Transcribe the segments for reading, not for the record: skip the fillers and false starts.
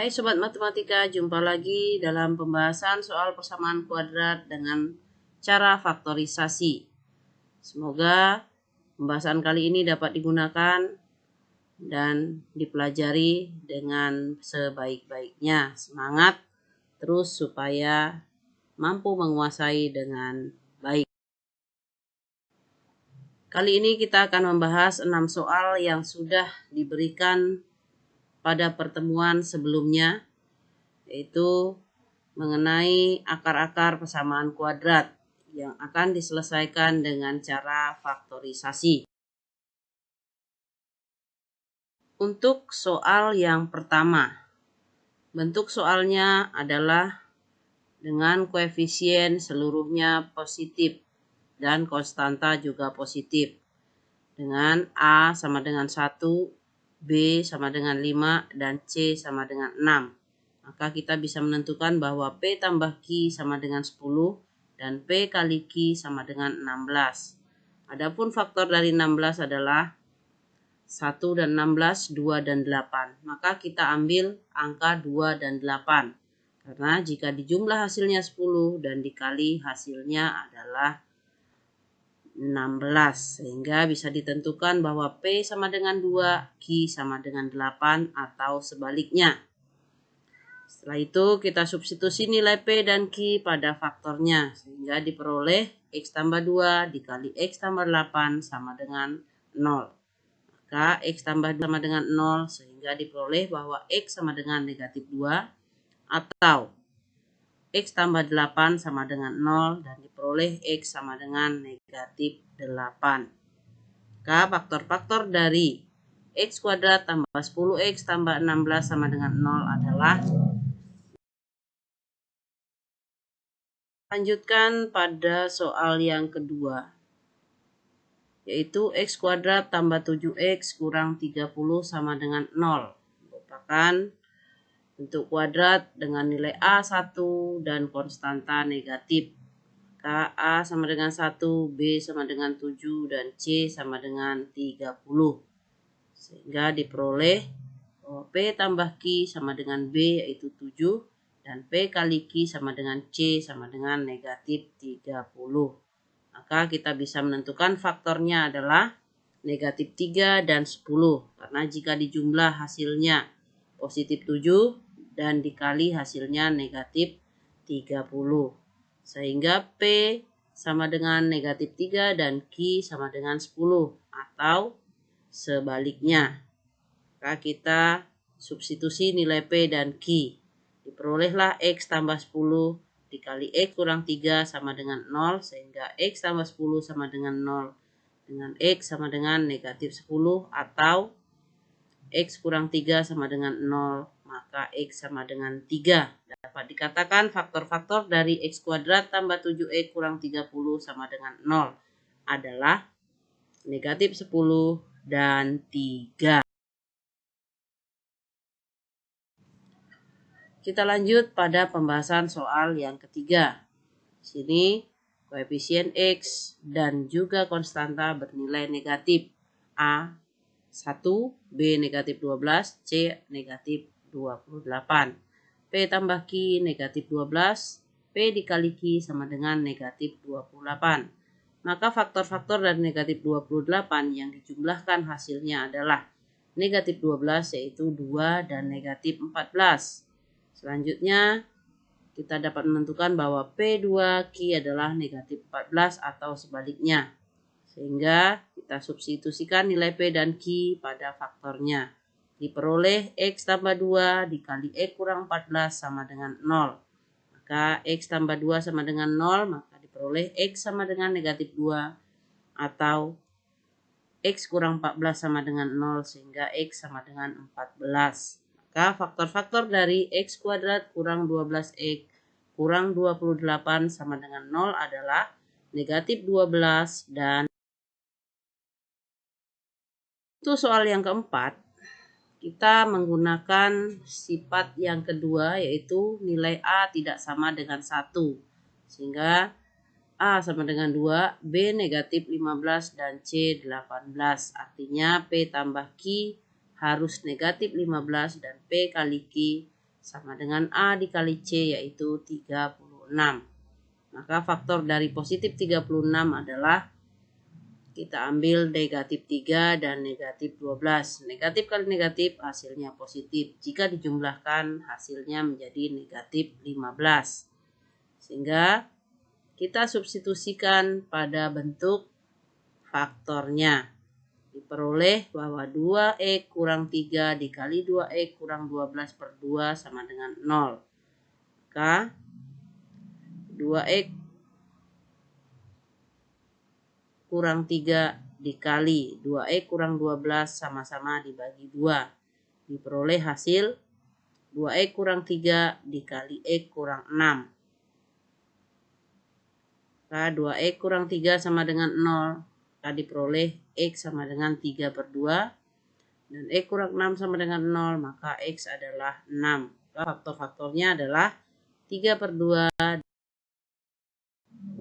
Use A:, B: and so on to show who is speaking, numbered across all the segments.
A: Hai Sobat Matematika, jumpa lagi dalam pembahasan soal persamaan kuadrat dengan cara faktorisasi. Semoga pembahasan kali ini dapat digunakan dan dipelajari dengan sebaik-baiknya. Semangat terus supaya mampu menguasai dengan baik. Kali ini kita akan membahas 6 soal yang sudah diberikan pada pertemuan sebelumnya, yaitu mengenai akar-akar persamaan kuadrat yang akan diselesaikan dengan cara faktorisasi. Untuk soal yang pertama, bentuk soalnya adalah dengan koefisien seluruhnya positif dan konstanta juga positif. Dengan A sama dengan 1, B sama dengan 5, dan C sama dengan 6. Maka kita bisa menentukan bahwa P tambah Q sama dengan 10 dan P kali Q sama dengan 16. Adapun faktor dari 16 adalah 1 dan 16, 2 dan 8. Maka kita ambil angka 2 dan 8. Karena jika dijumlah hasilnya 10 dan dikali hasilnya adalah 16. Sehingga bisa ditentukan bahwa P sama dengan 2, Q sama dengan 8 atau sebaliknya. Setelah itu kita substitusi nilai P dan Q pada faktornya. Sehingga diperoleh X tambah 2 dikali X tambah 8 sama dengan 0. Maka X tambah 2 sama dengan 0 sehingga diperoleh bahwa X sama dengan negatif 2 atau X tambah 8 sama dengan 0 dan diperoleh X sama dengan negatif 8. Maka faktor-faktor dari X kuadrat tambah 10X tambah 16 sama dengan 0 adalah. Lanjutkan pada soal yang kedua, yaitu X kuadrat tambah 7X kurang 30 sama dengan 0. Merupakan bentuk kuadrat dengan nilai A1 dan konstanta negatif. Maka A sama dengan 1, B sama dengan 7, dan C sama dengan 30. Sehingga diperoleh bahwa P tambah Q sama dengan B yaitu 7. Dan P kali Q sama dengan C sama dengan negatif 30. Maka kita bisa menentukan faktornya adalah negatif 3 dan 10. Karena jika dijumlah hasilnya positif 7 dan dikali hasilnya negatif 30. Sehingga P sama dengan negatif 3 dan Q sama dengan 10 atau sebaliknya. Maka kita substitusi nilai P dan Q. Diperolehlah X tambah 10 dikali X kurang 3 sama dengan 0. Sehingga X tambah 10 sama dengan 0 dengan X sama dengan negatif 10 atau X kurang 3 sama dengan 0. Maka X sama dengan 3. Dapat dikatakan faktor-faktor dari X kuadrat tambah 7X kurang 30 sama dengan 0 adalah negatif 10 dan 3. Kita lanjut pada pembahasan soal yang ketiga. Di sini koefisien X dan juga konstanta bernilai negatif. A 1, B negatif 12, C negatif 28. P tambah Q negatif 12, P dikali Q sama dengan negatif 28. Maka faktor-faktor dari negatif 28 yang dijumlahkan hasilnya adalah negatif 12 yaitu 2 dan negatif 14. Selanjutnya kita dapat menentukan bahwa P2Q adalah negatif 14 atau sebaliknya. Sehingga kita substitusikan nilai P dan Q pada faktornya. Diperoleh X tambah 2 dikali X kurang 14 sama dengan 0. Maka X tambah 2 sama dengan 0, maka diperoleh X sama dengan negatif 2 atau X kurang 14 sama dengan 0 sehingga X sama dengan 14. Maka faktor-faktor dari X kuadrat kurang 12X kurang 28 sama dengan 0 adalah negatif 12 dan. Untuk soal yang keempat, kita menggunakan sifat yang kedua yaitu nilai A tidak sama dengan 1. Sehingga A sama dengan 2, B negatif 15 dan C 18. Artinya P tambah Q harus negatif 15 dan P kali Q sama dengan A dikali C, yaitu 36. Maka faktor dari positif 36 adalah kita ambil negatif 3 dan negatif 12. Negatif kali negatif hasilnya positif. Jika dijumlahkan hasilnya menjadi negatif 15. Sehingga kita substitusikan pada bentuk faktornya. Diperoleh bahwa 2x kurang 3 dikali 2x kurang 12 per 2 sama dengan 0. Maka 2x kurang 3 dikali 2x kurang 12 sama-sama dibagi 2. Diperoleh hasil 2x kurang 3 dikali x kurang 6. Maka 2x kurang 3 sama dengan 0. Maka diperoleh x sama dengan 3 per 2. Dan x kurang 6 sama dengan 0. Maka x adalah 6. Maka faktor-faktornya adalah 3 per 2.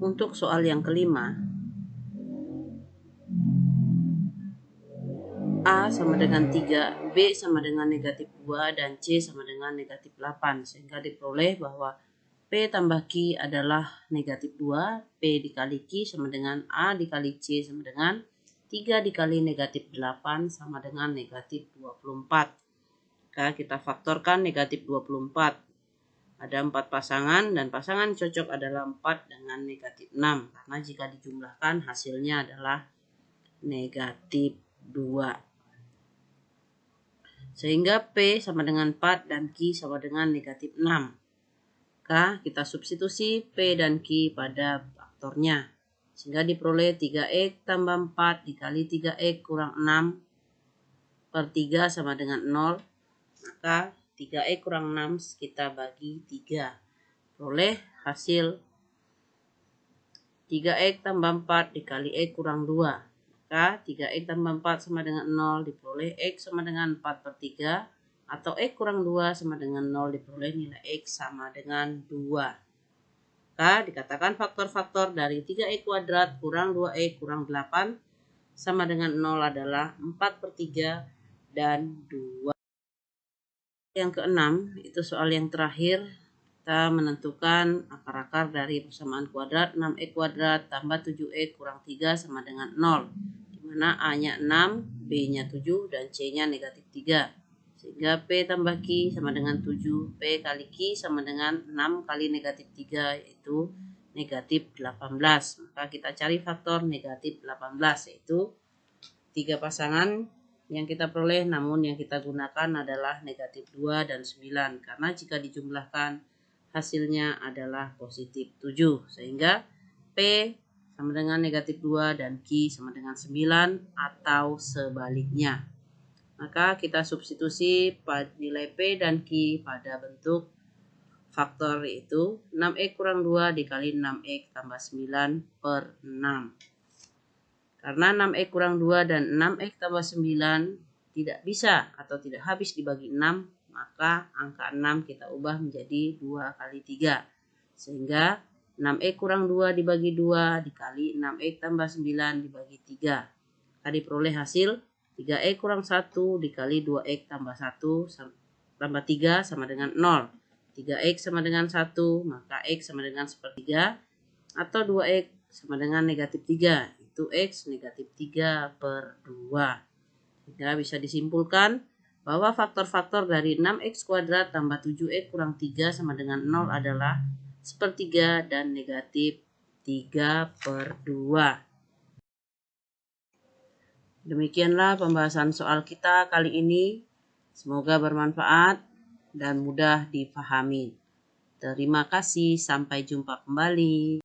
A: Untuk soal yang kelima, A sama dengan 3, B sama dengan negatif 2, dan C sama dengan negatif 8. Sehingga diperoleh bahwa P tambah Q adalah negatif 2, P dikali Q sama dengan A dikali C sama dengan 3 dikali negatif 8 sama dengan negatif 24. Maka kita faktorkan negatif 24. Ada 4 pasangan dan pasangan cocok adalah 4 dengan negatif 6. Karena jika dijumlahkan hasilnya adalah negatif 2. Sehingga P sama dengan 4 dan Q sama dengan negatif 6. Maka kita substitusi P dan Q pada faktornya. Sehingga diperoleh 3x tambah 4 dikali 3x kurang 6 per 3 sama dengan 0. Maka 3x kurang 6 kita bagi 3. Peroleh hasil 3x tambah 4 dikali x kurang 2. Maka 3x tambah 4 sama dengan 0, diperoleh x sama dengan 4 per 3. Atau x kurang 2 sama dengan 0, diperoleh nilai x sama dengan 2. Maka dikatakan faktor-faktor dari 3x kuadrat kurang 2x kurang 8 sama dengan 0 adalah 4 per 3 dan 2. Yang keenam, itu soal yang terakhir. Kita menentukan akar-akar dari persamaan kuadrat 6x kuadrat tambah 7x kurang 3 sama dengan 0. Dimana A-nya 6, B-nya 7, dan C-nya negatif 3. Sehingga P tambah Q sama dengan 7. P kali Q sama dengan 6 kali negatif 3, yaitu negatif 18. Maka kita cari faktor negatif 18, yaitu 3 pasangan yang kita peroleh, namun yang kita gunakan adalah negatif 2 dan 9. Karena jika dijumlahkan hasilnya adalah positif 7. Sehingga P sama dengan negatif 2 dan Q sama dengan 9 atau sebaliknya. Maka kita substitusi nilai P dan Q pada bentuk faktor, yaitu 6x kurang 2 dikali 6x tambah 9 per 6. Karena 6x kurang 2 dan 6x tambah 9 tidak bisa atau tidak habis dibagi 6, maka angka 6 kita ubah menjadi 2 kali 3. Sehingga 6x kurang 2 dibagi 2 dikali 6x tambah 9 dibagi 3. Maka diperoleh hasil 3x kurang 1 dikali 2x tambah 1 tambah 3 sama dengan 0. 3x sama dengan 1, maka x sama dengan sepertiga, atau 2x sama dengan negatif 3. Itu x negatif 3 per 2. Sehingga bisa disimpulkan bahwa faktor-faktor dari 6x kuadrat tambah 7x kurang 3 sama dengan 0 adalah sepertiga dan negatif 3 per 2. Demikianlah pembahasan soal kita kali ini. Semoga bermanfaat dan mudah dipahami. Terima kasih, sampai jumpa kembali.